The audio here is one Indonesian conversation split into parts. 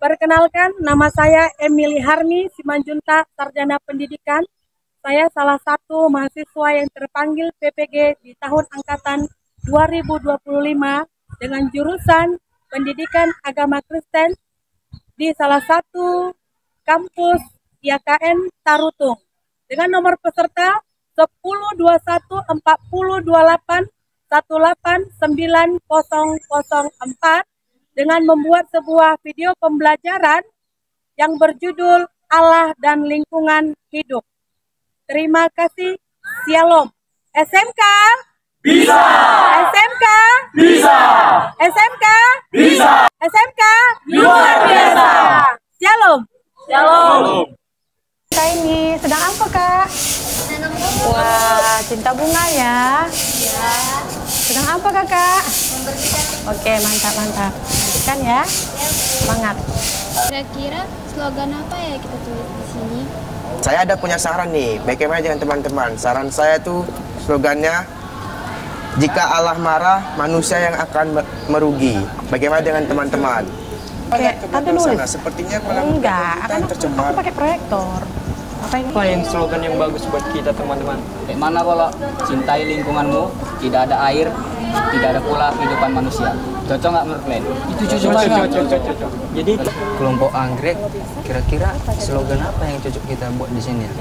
Perkenalkan, nama saya Emily Harni Simanjuntak, Sarjana Pendidikan. Saya salah satu mahasiswa yang terpanggil PPG di tahun angkatan 2025 dengan jurusan Pendidikan Agama Kristen di salah satu kampus IAKN Tarutung. Dengan nomor peserta 10214028189004 dengan membuat sebuah video pembelajaran yang berjudul Allah dan Lingkungan Hidup. Terima kasih. Shalom. SMK? Bisa. SMK? Bisa. SMK? Bisa. SMK? Luar biasa. Shalom. Shalom. Kita ini sedang apa, Kak? Wah, cinta bunga ya? Ya, Sedang apa, Kakak? membersihkan. Oke, mantap. Kan ya? Semangat. Kira-kira slogan apa ya kita tulis di sini? Saya ada punya saran nih, bagaimana dengan teman-teman? Saran saya tuh slogannya, jika Allah marah, manusia yang akan merugi. Bagaimana dengan teman-teman? Oke, tante nulis. Sepertinya Enggak, kita yang tercemar. aku pakai proyektor. Apa ini? Apa yang slogan yang bagus buat kita teman-teman? Bagaimana kalau cintai lingkunganmu, tidak ada air, tidak ada pula kehidupan manusia. Cocok nggak menurut kalian? Itu Cocok. Jadi Kelompok anggrek, kira-kira slogan apa yang cocok kita buat di sini ya?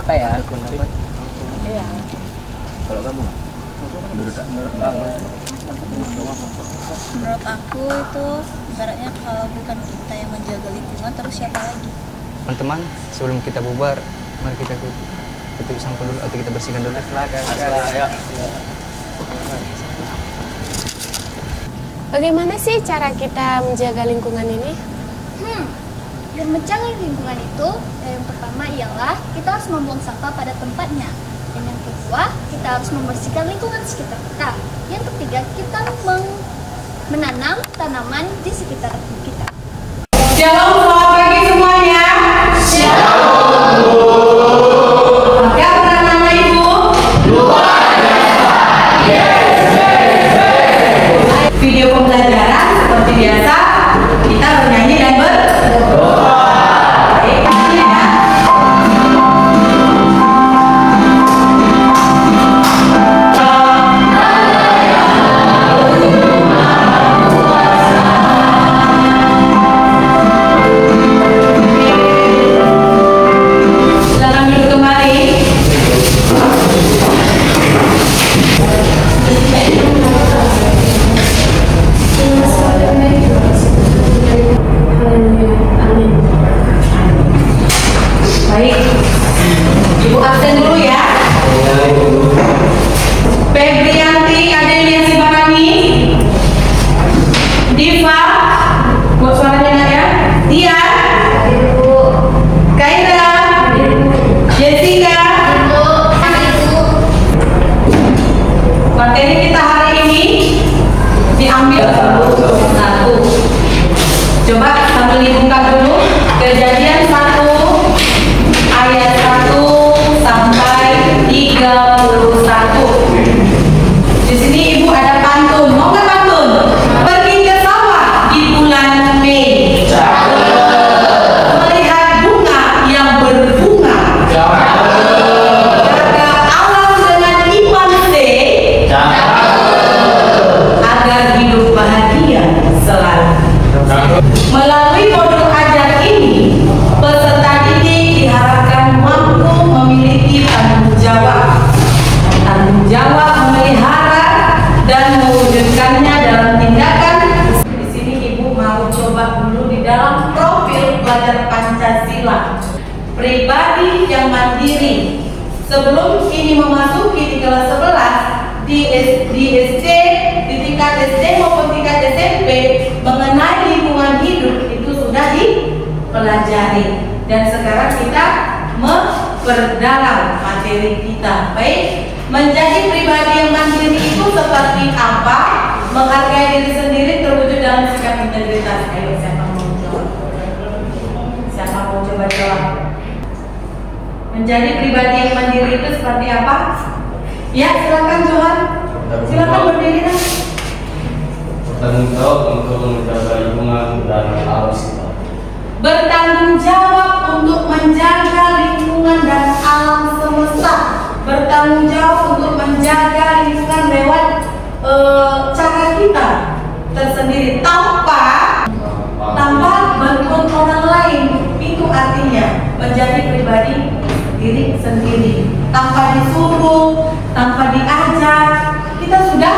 apa ya? Pendapat? Iya. Kalau kamu? Menurut Menurut aku itu ibaratnya kalau bukan kita yang menjaga lingkungan, terus siapa lagi? Teman-teman, sebelum kita bubar, mari kita tutup sampah dulu atau kita bersihkan dulu. Bagaimana sih cara kita menjaga lingkungan ini? Biar menjaga lingkungan itu, yang pertama ialah kita harus membuang sampah pada tempatnya. Dan yang kedua, kita harus membersihkan lingkungan sekitar kita. Yang ketiga, kita menanam tanaman di sekitar kita. Shalom, selamat pagi semuanya. Oke, apa nama Ibu? Video pembelajaran seperti biasa, kita bernyanyi dan berdoa. Baik, ya. Silakan duduk kembali. Baik, Ibu absen dulu ya. Febrianti Adelia Sibarani, Diva, buat suaranya nggak ya? Dian, Kaira, Jessica. Materi kita hari ini diambil satu. Coba sambil dibuka dulu. Kejadian 1 ayat 1 sampai 31. Di sini Ibu ada pantun. Mau nggak pantun? Pergi ke sawah di bulan Mei. Melihat bunga yang berbunga. Jaga alam dengan iman agar hidup bahagia selalu. Melalui modul ajar ini, peserta didik diharapkan mampu memiliki tanggung jawab memelihara dan mewujudkannya dalam tindakan. Di sini Ibu mau coba dulu di dalam profil pelajar Pancasila, pribadi yang mandiri. Sebelum ini memasuki di kelas 11 di SD, di tingkat SD maupun tingkat SMP, mengenai lingkungan hidup itu sudah dipelajari, dan sekarang kita memperdalam materi kita. Baik, menjadi pribadi yang mandiri itu seperti apa? Menghargai diri sendiri terwujud dalam sikap integritas. Ayo, siapa mau jawab? Siapa mau coba jawab? Menjadi pribadi yang mandiri itu seperti apa? Ya, silakan Johan. Silakan berdiri. Bertanggung jawab untuk menjaga lingkungan dan sendiri, tanpa disuruh, tanpa diajak, kita sudah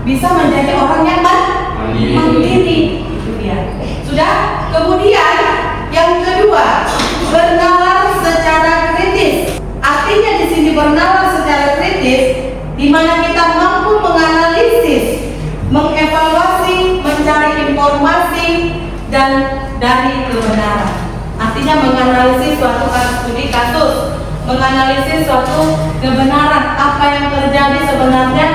bisa menjadi orang yang mandiri. Itu dia. Sudah. Kemudian yang kedua, bernalar secara kritis. Artinya di sini bernalar secara kritis, di mana kita mampu menganalisis, mengevaluasi, mencari informasi dan dari kebenaran. Artinya menganalisis suatu studi kasus, menganalisis suatu kebenaran, apa yang terjadi sebenarnya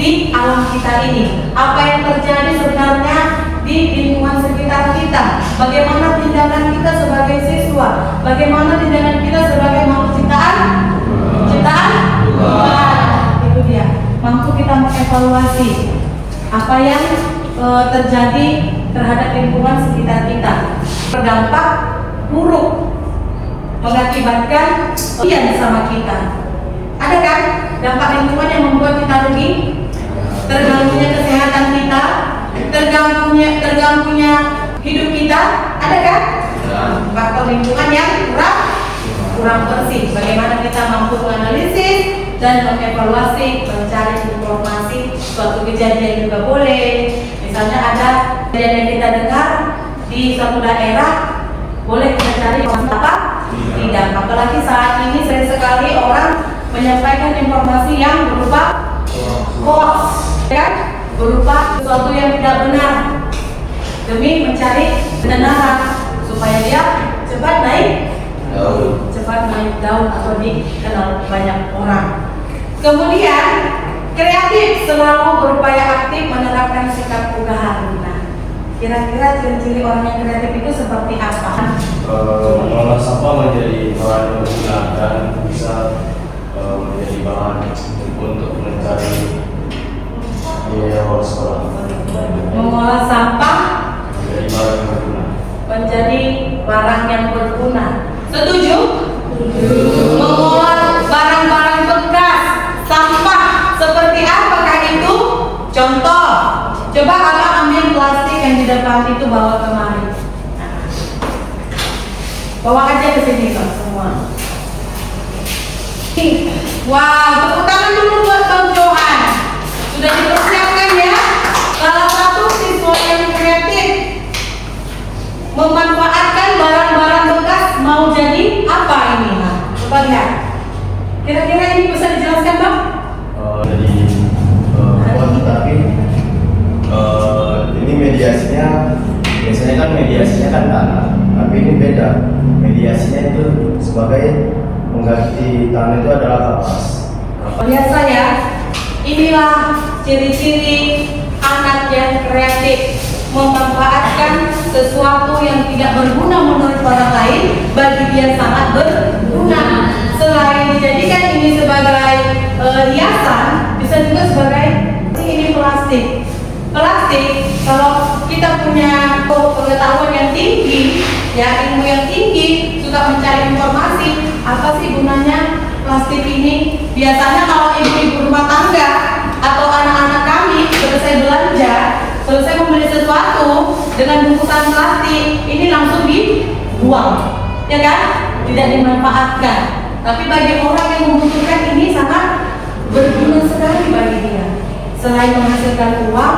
di alam kita ini, apa yang terjadi sebenarnya di lingkungan sekitar kita, bagaimana tindakan kita sebagai siswa, bagaimana tindakan kita sebagai makhluk ciptaan Tuhan. Itu dia, mampu kita mengevaluasi apa yang terjadi terhadap lingkungan sekitar kita, berdampak buruk, mengakibatkan sama kita. Ada kan dampak lingkungan yang membuat kita rugi, terganggunya kesehatan kita, terganggunya hidup kita, ada kan? Faktor lingkungan yang kurang bersih. Bagaimana kita mampu menganalisis dan mengevaluasi, mencari informasi. Suatu kejadian juga boleh, misalnya ada kejadian yang kita dengar di suatu daerah, boleh kita cari apa? Tidak. Apalagi saat ini sering sekali orang menyampaikan informasi yang berupa hoax, kan? Berupa sesuatu yang tidak benar demi mencari kebenaran supaya dia cepat naik daun atau dikenal banyak orang. Kemudian kreatif, selalu berupaya aktif menerapkan sikap ugahan. Nah, kira-kira ciri-ciri orang yang kreatif itu seperti apa? Mengolah sampah menjadi bahan yang berguna dan bisa menjadi bahan untuk mencari biaya sekolah. Mengolah sampah menjadi barang yang berguna. Setuju? Mengolah barang-barang bekas, sampah seperti apakah itu? Contoh, coba abang ambil plastik yang di depan itu, bawa kemari. Bawa aja ke sini Kak, semua. Wow, tepuk tangan dulu buat Bang Johan. Sudah dipersiapkan ya. Salah satu siswa yang kreatif memanfaatkan barang-barang bekas, mau jadi apa ini? Nah, coba lihat. Kira-kira ini bisa dijelaskan Bang? Jadi tapi ini mediasinya, biasanya kan mediasinya kan tanah, tapi ini beda. Mediasinya itu sebagai mengganti tanah itu adalah kapas. Biasa ya, inilah ciri-ciri anak yang kreatif, memanfaatkan sesuatu yang tidak berguna menurut orang lain, bagi dia sangat berguna. Selain dijadikan ini sebagai hiasan, bisa juga sebagai ini plastik. Plastik, kalau kita punya pengetahuan yang tinggi, ya ilmu yang tinggi, suka mencari informasi, apa sih gunanya plastik ini? Biasanya kalau ibu-ibu rumah tangga atau anak-anak kami selesai belanja, selesai membeli sesuatu dengan bungkusan plastik, ini langsung dibuang, ya kan? Tidak dimanfaatkan. Tapi bagi orang yang membutuhkan, ini sangat berguna sekali bagi dia. Selain menghasilkan uang,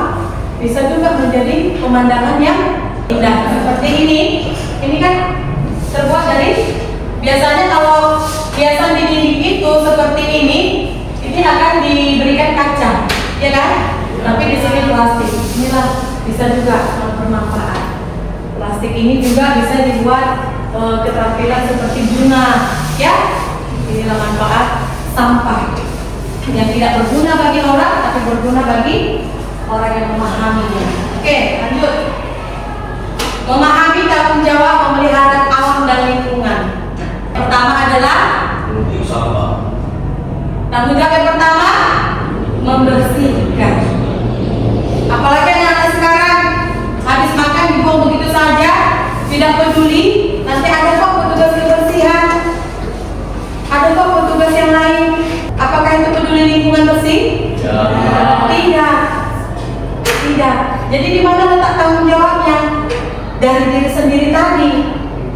bisa juga menjadi pemandangan yang indah seperti ini. Ini kan terbuat dari, biasanya kalau hiasan di dinding itu seperti ini akan diberikan kaca, ya kan? Tapi di sini plastik. Inilah bisa juga bermanfaat. Plastik ini juga bisa dibuat keterampilan seperti bunga, ya. Inilah manfaat sampah yang tidak berguna bagi orang, tapi berguna bagi orang yang memahaminya. Oke, lanjut. Memahami tanggung jawab memelihara alam dan lingkungan. Pertama adalah sampah. Tanggung jawab yang pertama, membersihkan. Apalagi anak-anak sekarang habis makan dibuang begitu saja, tidak peduli. Nanti ada kok petugas kebersihan, ada kok petugas yang lain. Apakah itu peduli lingkungan bersih? Tidak. Jadi di mana letak tanggung jawabnya? Dari diri sendiri tadi.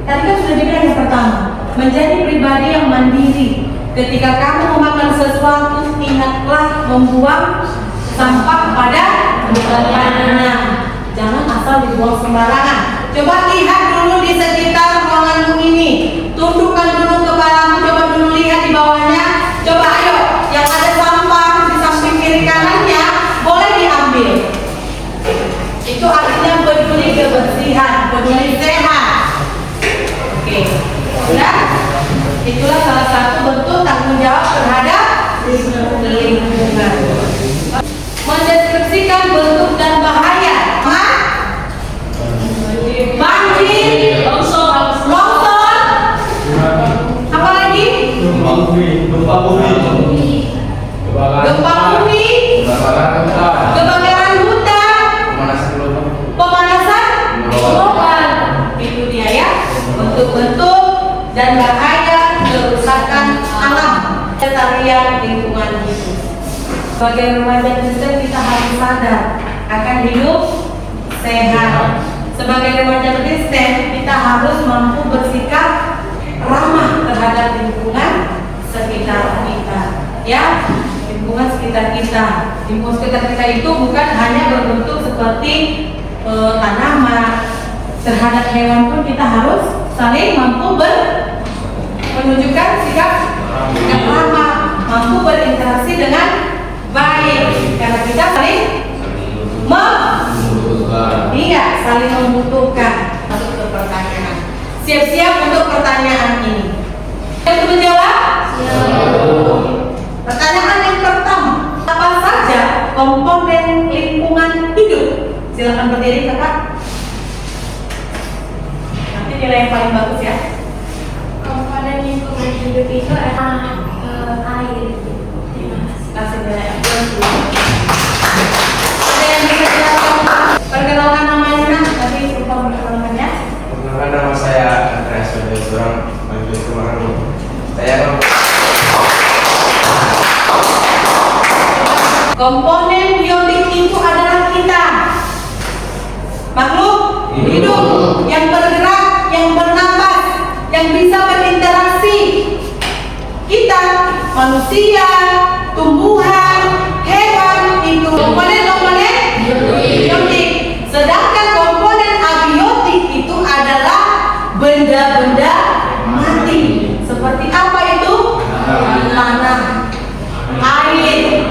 Tadi kan sudah dibilang yang pertama, menjadi pribadi yang mandiri, Ketika kamu memakan sesuatu, ingatlah membuang sampah pada tempatnya. Jangan asal dibuang sembarangan. Coba lihat dulu di sekitar ruanganmu ini. Tundukkan dulu kepalamu, coba dulu lihat di bawahnya. Coba ayo, yang ada sampah di samping kiri kanannya boleh diambil. Itu artinya peduli kebersihan, peduli sehat. Oke, sudah? Itulah salah satu bentuk tanggung jawab terhadap lingkungan. Mendeskripsikan bentuk dan bahaya. Banjir, longsor, apa lagi? Gempa bumi, kebakaran hutan, pemanasan global. Itu dia ya, bentuk-bentuk dan bahaya kerusakan alam, kelestarian lingkungan hidup. Sebagai remaja Kristen kita harus sadar akan hidup sehat. Sebagai remaja Kristen kita harus mampu bersikap ramah terhadap lingkungan sekitar kita. Ya, lingkungan sekitar kita. Lingkungan sekitar kita itu bukan hanya berbentuk seperti tanaman. Terhadap hewan pun kita harus saling mampu menunjukkan sikap ramah, mampu berinteraksi dengan baik, karena kita saling saling membutuhkan. Masuk ke pertanyaan. Siap-siap untuk pertanyaan ini. Yang menjawab? Pertanyaan yang pertama, apa saja komponen lingkungan hidup? Silakan berdiri, kakak. Nanti nilai yang paling bagus ya. Komponen lingkungan hidup itu adalah air. Kasih nilai yang bagus. Ada yang bisa perkenalkan namanya, tapi lupa perkenalannya. Perkenalkan nama saya Andreas Surang, Majelis Kemaran. Saya komponen biotik itu adalah kita, makhluk hidup yang bergerak, yang bernapas, yang bisa berinteraksi. Kita manusia, tumbuhan, hewan itu komponen biotik. Sedangkan komponen abiotik itu adalah benda-benda mati. Seperti apa itu? Tanah, air,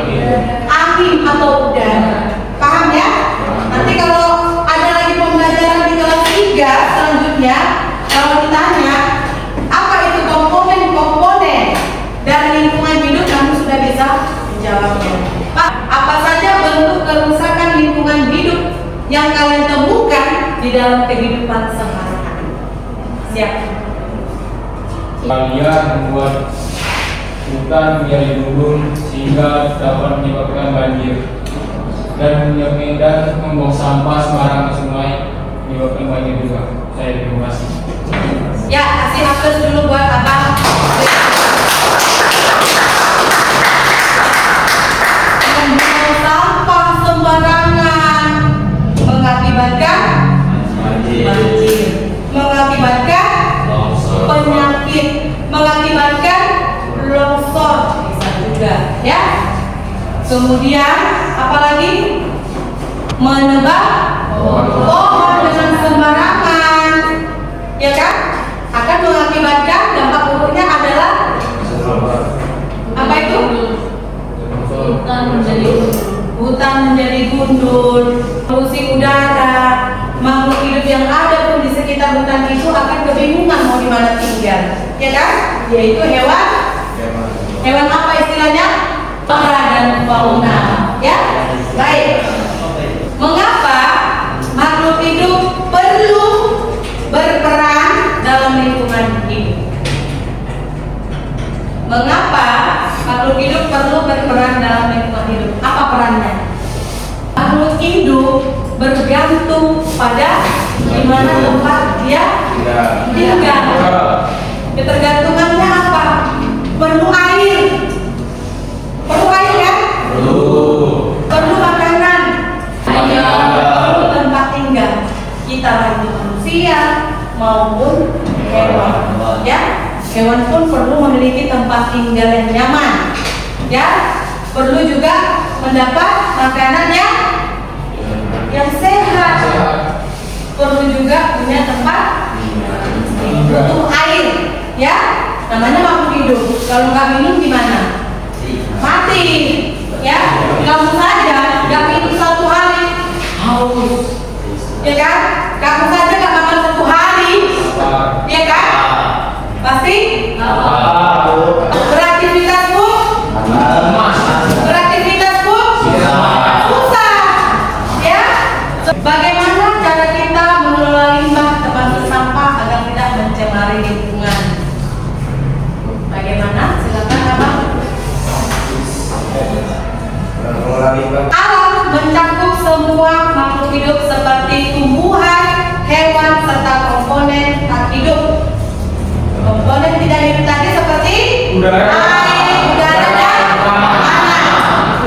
angin atau udara. Paham ya? Nanti kalau ada lagi pembelajaran di kelas 3 selanjutnya, kalau ditanya apa itu komponen-komponen dari lingkungan hidup, kamu sudah bisa menjawabnya. Pak, apa saja bentuk kerusakan lingkungan hidup yang kalian temukan di dalam kehidupan sehari-hari? Siap? Kalian membuat hutan menjadi gundul sehingga dapat menyebabkan banjir, dan membuang sampah sembarangan ke sungai menyebabkan banjir juga. Saya terima kasih. Ya, kasih aplaus dulu buat abang. Membuang sampah sembarangan mengakibatkan banjir, mengakibatkan penyakit, mengakibatkan longsor bisa juga ya. Kemudian apalagi? Menebang pohon dengan sembarangan, ya kan? Akan mengakibatkan dampak buruknya adalah apa itu? Hutan menjadi gundul, polusi udara, makhluk hidup yang ada pun di sekitar hutan itu akan kebingungan mau di mana tinggal, ya kan? Yaitu hewan apa istilahnya? Flora dan fauna, ya. Baik. Mengapa makhluk hidup perlu berperan dalam lingkungan hidup? Mengapa makhluk hidup perlu berperan dalam lingkungan hidup? Apa perannya? Makhluk hidup bergantung pada di mana tempat dia tinggal. Ketergantungannya apa? Perlu air. Perlu air kan? Perlu makanan. Perlu tempat tinggal. Kita baik manusia maupun hewan. Ya. Hewan pun perlu memiliki tempat tinggal yang nyaman, ya. Perlu juga mendapat makanan yang sehat. Perlu juga punya tempat butuh air, ya. Namanya makhluk hidup. Kalau nggak minum gimana? Mati, ya. Kamu saja nggak minum 1 hari, haus, ya kan? Kamu saja nggak makan 1 hari, ya kan? Pasti? Beraktivitas Bu? Beraktivitas Bu? Susah, ya. Bagaimana cara kita mengelola limbah termasuk sampah agar tidak mencemari lingkungan? Bagaimana? Silakan Abang. Alam mencakup semua makhluk hidup seperti tumbuhan, hewan, serta komponen tak hidup. Komponen tidak hidup tadi seperti air, udara, dan tanah.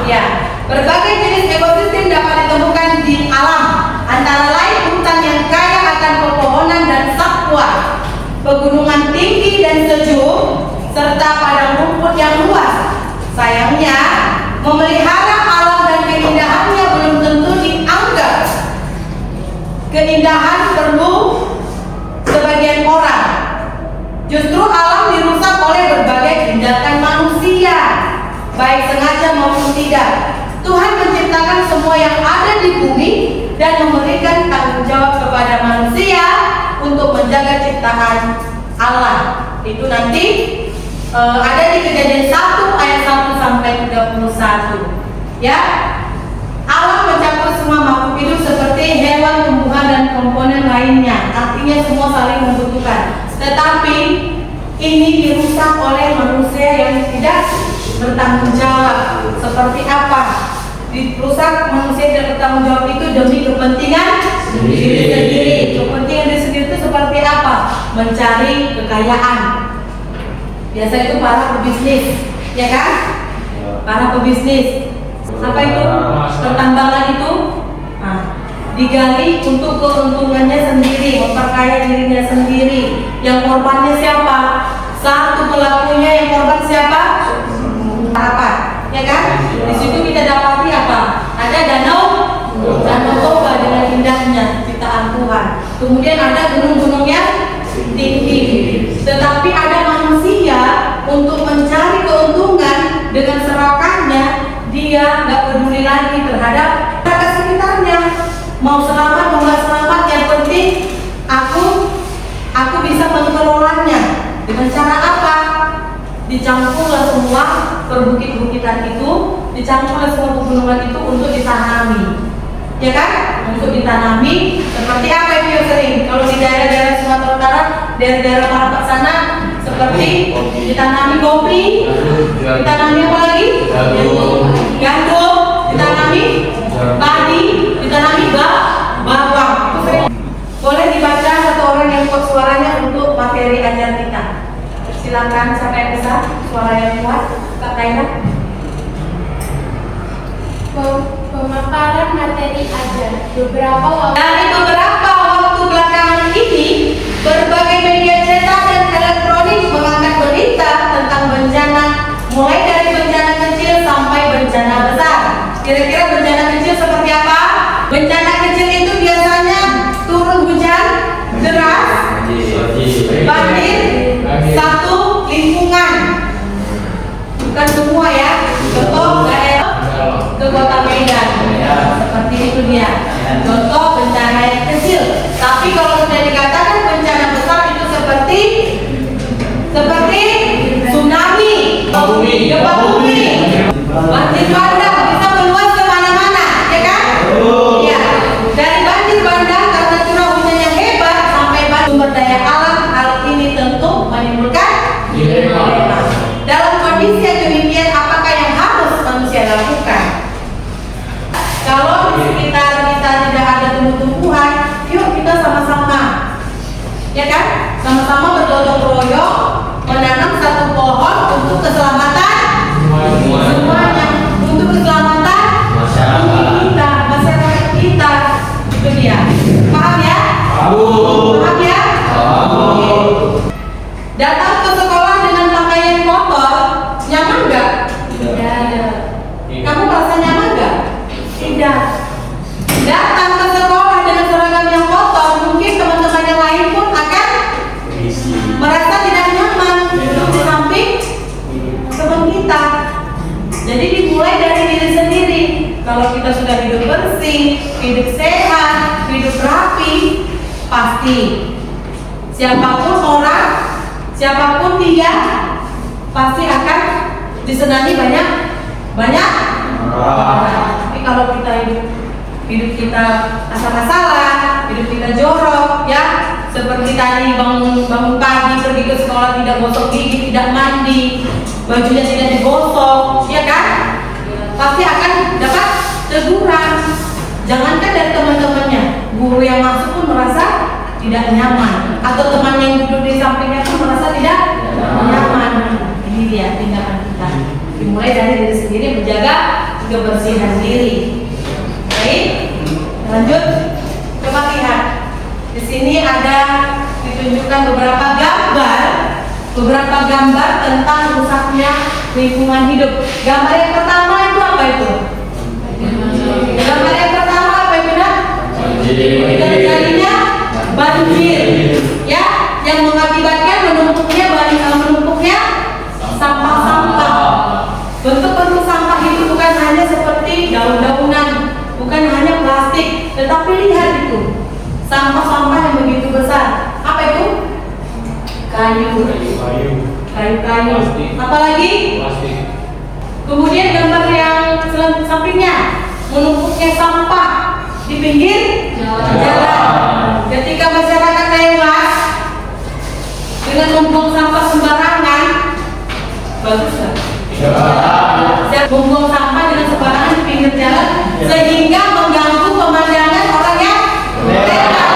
Ya, berbagai jenis ekosistem dapat ditemukan di alam, antara lain hutan yang kaya akan pepohonan dan satwa, pegunungan tinggi dan sejuk, serta padang rumput yang luas. Sayangnya, memelihara alam dan keindahannya belum tentu dianggap. Keindahan perlu sebagian orang. Justru alam dirusak oleh berbagai tindakan manusia, baik sengaja maupun tidak. Tuhan menciptakan semua yang ada di bumi dan memberikan tanggung jawab kepada manusia untuk menjaga ciptaan Allah. Itu nanti ada di Kejadian 1 ayat 1 sampai 31. Ya, alam mencakup semua makhluk hidup seperti hewan, tumbuhan, dan komponen lainnya. Artinya semua saling membutuhkan. Tetapi ini dirusak oleh manusia yang tidak bertanggung jawab. Seperti apa? Dirusak manusia tidak bertanggung jawab itu demi kepentingan diri sendiri. Kepentingan diri sendiri itu seperti apa? Mencari kekayaan. Biasa itu para pebisnis, ya kan? Para pebisnis. Apa itu? Pertambangan itu digali untuk keuntungannya sendiri, memperkaya dirinya sendiri. Yang korbannya siapa? Satu pelakunya, yang korban siapa? Harapan, ya kan? Di situ kita dapati apa? Ada danau Toba dengan indahnya ciptaan Tuhan. Kemudian ada gunung-gunung yang tinggi. Tetapi ada manusia untuk mencari keuntungan dengan serakahnya, dia nggak peduli lagi terhadap masyarakat sekitarnya. Mau selamat, mau nggak selamat, yang penting aku bisa mengelolanya. Dengan cara apa? Dicampurlah semua perbukit-bukitan itu, dicampurlah semua pegunungan itu untuk ditanami, ya kan? Untuk ditanami. Seperti apa itu yang sering? Kalau di daerah-daerah Sumatera Utara, daerah-daerah Parapat sana, seperti ditanami kopi, ditanami apa lagi? Gandum, ditanami padi, ditanami bawang. Boleh dibaca satu orang yang kuat suaranya untuk materi ajar kita. Silakan siapa yang bisa suara yang kuat, Kak Kaina. Pemaparan materi ajar. Dari beberapa waktu belakangan ini, berbagai media cetak dan elektronik mengangkat berita tentang bencana, mulai dari bencana kecil sampai bencana besar. Kira-kira bencana kecil seperti apa? Bencana kecil itu biasanya turun hujan deras, banjir, satu lingkungan. Bukan semua ya. Contoh daerah ke Kota Medan, seperti itu dia. Contoh bencana yang kecil. Tapi kalau sudah dikatakan bencana besar itu seperti tsunami, gempa bumi, banjir bandang bisa meluas kemana-mana, ya kan? Ya. Dari banjir bandang karena curah hujan yang hebat sampai sumber daya alam, hal ini tentu menimbulkan dilema. Dalam kondisi yang demikian, apakah yang harus manusia lakukan? Kalau di sekitar kita tidak ada tumbuh-tumbuhan, yuk kita sama-sama pasti. Siapapun orang, siapapun dia, pasti akan disenangi banyak. Tapi kalau kita hidup kita asal-asalan, hidup kita jorok, ya seperti tadi bangun pagi pergi ke sekolah tidak gosok gigi, tidak mandi, bajunya tidak digosok, ya kan? Pasti akan dapat teguran. Jangankan dari teman-temannya, guru yang masuk pun merasa tidak nyaman, atau teman yang duduk di sampingnya pun merasa tidak nyaman. Ini dia tindakan kita. Dimulai dari diri sendiri, menjaga kebersihan diri. Baik, lanjut. Coba lihat. Di sini ada ditunjukkan beberapa gambar tentang rusaknya lingkungan hidup. Gambar yang pertama itu apa itu? Gambar yang pertama apa itu, Nak? Terjadinya banjir, ya, yang mengakibatkan menumpuknya sampah-sampah. Bentuk-bentuk sampah itu bukan hanya seperti daun-daunan, bukan hanya plastik, tetapi lihat itu sampah-sampah yang begitu besar. Apa itu? Kayu. Apalagi? Kemudian gambar yang sampingnya, menumpuknya sampah di pinggir jalan. Ketika masyarakat lewat dengan membuang sampah sembarangan, bagus nggak? Membuang sampah dengan sembarangan di pinggir jalan, sehingga mengganggu pemandangan orang yang lewat,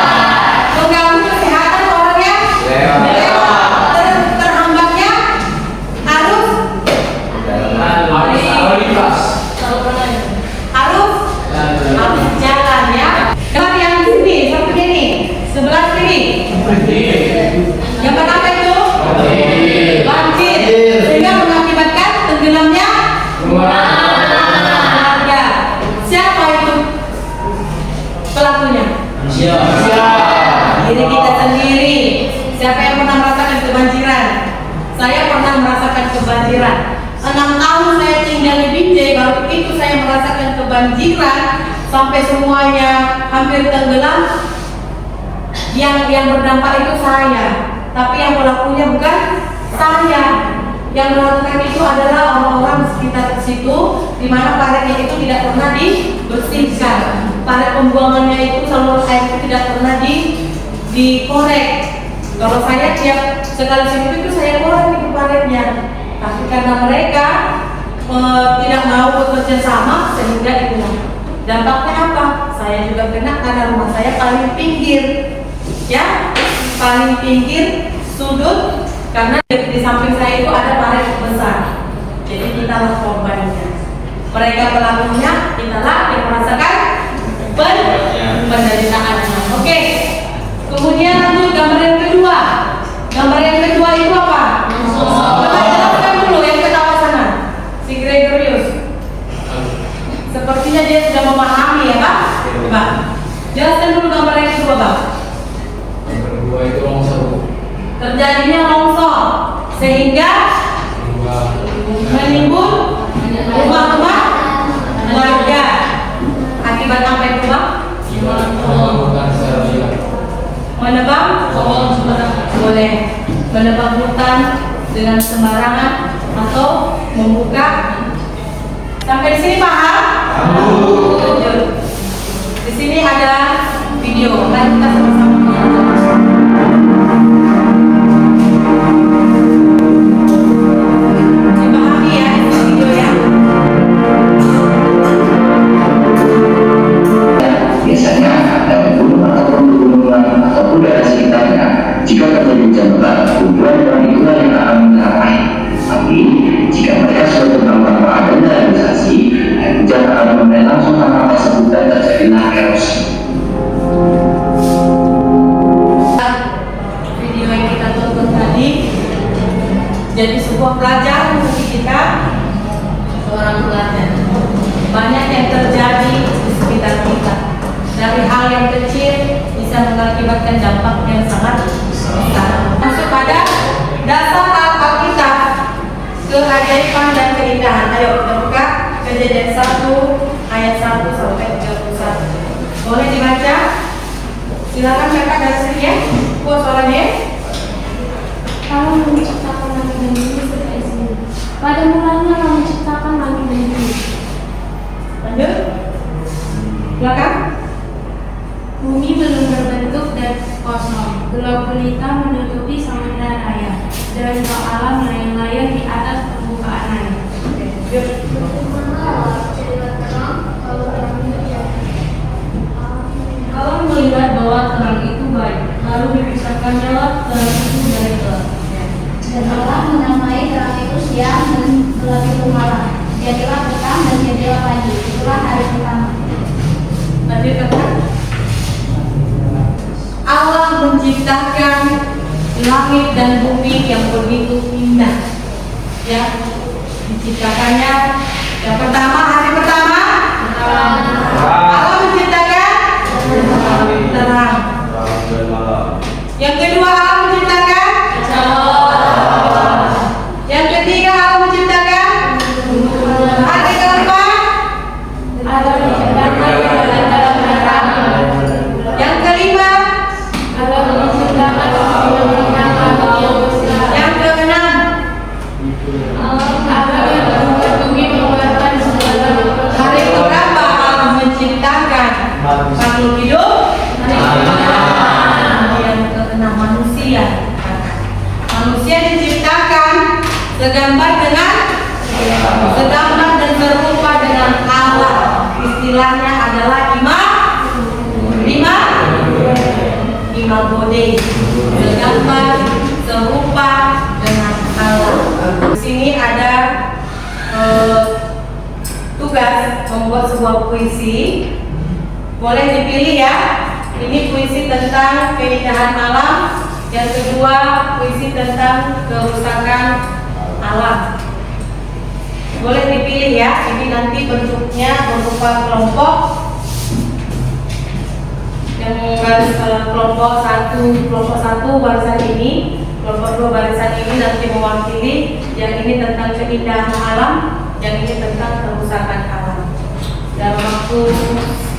mengganggu kesehatan orang yang lewat, terhambatnya arus jalan, ya. Gambar yang sini seperti ini, sebelah sini. Yang pertama itu banjir, sehingga mengakibatkan tenggelamnya warga. Siapa itu pelakunya? Diri kita sendiri. Siapa yang pernah merasakan kebanjiran? Saya pernah merasakan kebanjiran. 6 tahun saya tinggal di Binjai, baru itu saya merasakan kebanjiran sampai semuanya hampir tenggelam. Yang berdampak itu saya, tapi yang pelakunya bukan saya. Yang melakukan itu adalah orang-orang di sekitar situ, di mana paretnya itu tidak pernah dibersihkan. Paret pembuangannya itu, saluran air itu tidak pernah dikorek. Kalau saya tiap sekali situ itu saya korek itu paretnya. Tapi karena mereka tidak mau bekerja sama, sehingga itu dampaknya apa? Saya juga kena karena rumah saya paling pinggir, ya, paling pinggir sudut, karena di samping saya itu ada paret besar. Jadi kita lah korbannya. Mereka pelakunya, kita lah yang merasakan penderitaannya. Oke. Kemudian lanjut gambar yang kedua. Gambar yang kedua itu apa? Coba jelaskan dulu yang ketawa sana, si Gregorius. Sepertinya dia sudah memahami, ya Pak? Coba jelaskan dulu gambar yang kedua, Pak. Yang kedua itu longsor. Terjadinya longsor sehingga menimbun rumah-rumah warga. Akibat apa itu, Pak? Menebang boleh, menebang hutan dengan sembarangan atau membuka. Sampai di sini paham? Di sini ada video, mari kita sama-sama lihat. Dipahami ya video ya. Biasanya dari gunung ataupun pegunungan ataupun daerah sekitarnya, jika terjadi hujan lebat, kumpulan itulah yang akan menyerap air. Tapi jika mereka sudah terdampak adanya realisasi, air hujan akan mengalir langsung tanpa tersebut dan terjadilah erosi. Video yang kita tonton tadi jadi sebuah pelajaran bagi kita, seorang pelajar. Banyak yang terjadi di sekitar kita. Dari hal yang kecil bisa mengakibatkan dampak yang sangat besar. Masuk pada dasar Alkitab, keajaiban dan keindahan. Ayo kita buka Kejadian 1 ayat 1 sampai 31. Boleh dibaca? Silakan kakak dari sini ya. Buat suaranya. Allah menciptakan langit dan bumi serta isinya. Pada mulanya Allah menciptakan langit dan bumi. Lanjut. Silakan. Bumi belum berbentuk dan kosong. Gelap gulita menutupi samudra raya. Dan roh Allah melayang-layang di atas permukaan air. Allah melihat bahwa terang itu baik, lalu dipisahkannya terang itu dari gelap. Dan Allah menamai terang itu siang dan gelap itu malam. Jadilah petang dan jadilah pagi. Itulah hari pertama. Lanjut kakak. Allah menciptakan langit dan bumi yang begitu indah. Ya, diciptakannya yang pertama, hari pertama Allah menciptakan terang. Yang kedua Allah menciptakan yang ketiga Allah menciptakan hari keempat Allah menciptakan yang kelima Allah menciptakan yang keenam hari keberapa Allah menciptakan makhluk hidup? Yang keenam manusia. Manusia diciptakan segambar dan serupa dengan Allah. Istilahnya adalah imam bode. Segambar serupa dengan Allah. Di sini ada tugas membuat sebuah puisi. Boleh dipilih ya. Ini puisi tentang keindahan alam. Yang kedua puisi tentang kerusakan alam. Boleh dipilih ya. Ini nanti bentuknya berupa kelompok. Yang baris kelompok satu barisan ini, kelompok dua barisan ini nanti mewakili. Yang ini tentang keindahan alam, yang ini tentang kerusakan alam. Dalam waktu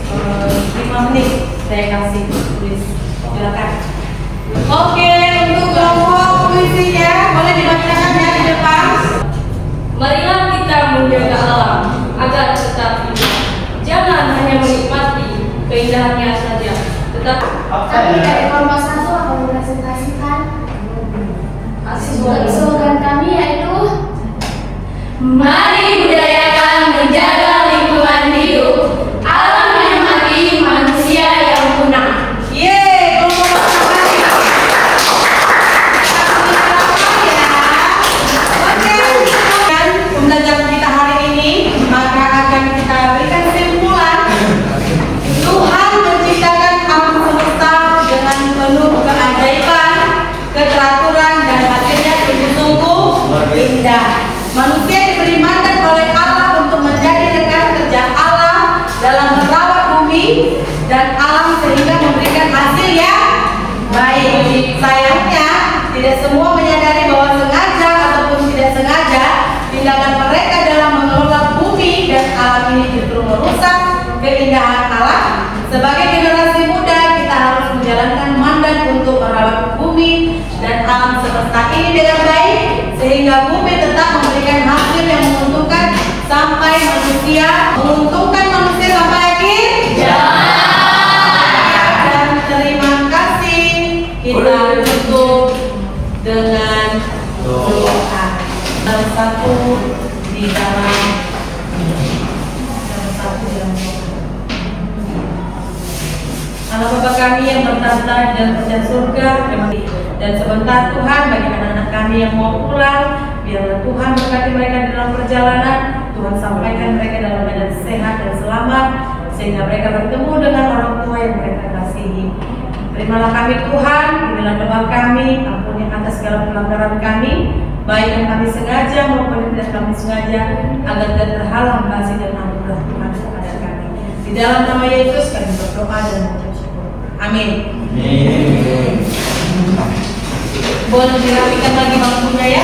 5 menit saya kasih tulis. Silakan. Oke, untuk kelompok puisinya boleh dibacakan ya di depan. Marilah kita menjaga alam agar tetap hidup. Jangan hanya menikmati keindahannya saja, tetapi dari kelompok satu akan mempresentasikan slogan kami yaitu mari budayakan menjaga lingkungan hidup, alam yang mati, manusia yang punah. Yeay, kelompok pembelajaran kita hari ini, maka akan kita berikan kesimpulan. Tuhan menciptakan alam semesta dengan penuh keajaiban, keteraturan, dan hasilnya sungguh-sungguh indah. Manusia diberi mandat oleh Allah untuk menjadi rekan kerja Allah dalam merawat bumi dan alam sehingga memberikan hasil yang baik. Sayangnya, tidak semua menyadari bahwa sengaja ataupun tidak sengaja tindakan mereka dalam mengelola bumi dan alam ini justru merusak keindahan alam. Sebagai generasi muda, kita harus menjalankan mandat untuk merawat bumi dan alam semesta ini dengan baik, sehingga bumi tetap memberikan hasil yang menguntungkan sampai manusia sampai akhir. Dan terima kasih. Kita tutup dengan doa. Satu di dalam Allah Bapa kami yang bertahta dan berada surga, dan sebentar Tuhan bagi anak-anak kami yang mau pulang, biarlah Tuhan berkati mereka dalam perjalanan. Tuhan sampaikan mereka dalam keadaan sehat dan selamat, sehingga mereka bertemu dengan orang tua yang mereka kasihi. Terimalah kami Tuhan, inilah doa kami, ampuni atas segala pelanggaran kami, baik yang kami sengaja maupun yang tidak kami sengaja, agar tidak terhalang kasih dan anugerah Tuhan kepada kami. Di dalam nama Yesus kami berdoa dan mengucap syukur. Amin. Boleh dirapikan lagi bangkunya ya.